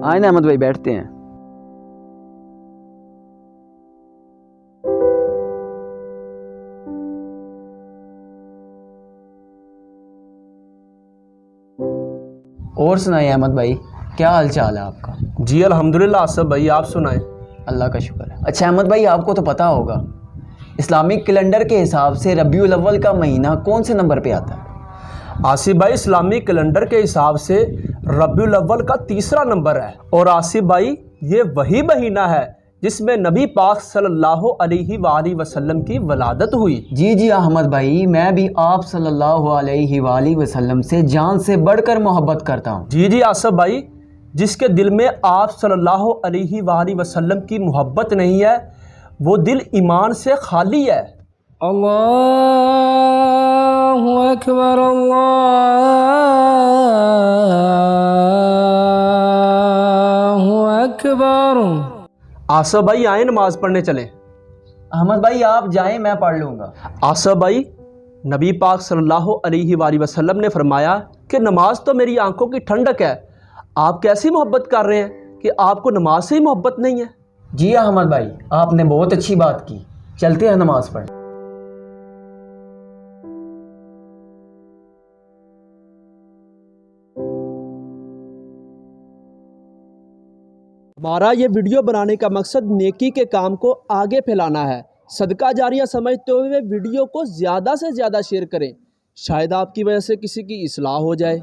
आए ना अहमद भाई, बैठते हैं। और सुनाइए अहमद भाई, क्या हाल चाल है आपका? जी अल्हम्दुलिल्लाह आसफ भाई, आप सुनाएं। अल्लाह का शुक्र है। अच्छा अहमद भाई, आपको तो पता होगा इस्लामिक कैलेंडर के हिसाब से रबीउल अव्वल का महीना कौन से नंबर पे आता है? आसिफ भाई, इस्लामी कैलेंडर के हिसाब से रबीउल अव्वल का तीसरा नंबर है। और आसिफ भाई, ये वही महीना है जिसमें नबी पाक सल्लल्लाहु अलैहि वसल्लम की वलादत हुई। जी अहमद भाई, मैं भी आप सल्लल्लाहु अलैहि वसल्लम से जान से बढ़कर मोहब्बत करता हूँ। जी आसिफ भाई, जिसके दिल में आप सल्लल्लाहु अलैहि वसल्लम की मोहब्बत नहीं है, वो दिल ईमान से खाली है। अल्लाहु अकबर, अल्लाहु अकबर। आसिफ भाई, आए नमाज पढ़ने चलें। अहमद भाई आप जाएं, मैं पढ़ लूँगा। आसिफ भाई, नबी पाक सल्लल्लाहु अलैहि वसल्लम ने फरमाया कि नमाज तो मेरी आंखों की ठंडक है। आप कैसी मोहब्बत कर रहे हैं कि आपको नमाज से ही मोहब्बत नहीं है? जी अहमद भाई, आपने बहुत अच्छी बात की। चलते हैं नमाज पढ़। हमारा ये वीडियो बनाने का मकसद नेकी के काम को आगे फैलाना है। सदका जारिया समझते हुए वीडियो को ज़्यादा से ज़्यादा शेयर करें। शायद आपकी वजह से किसी की इस्लाह हो जाए।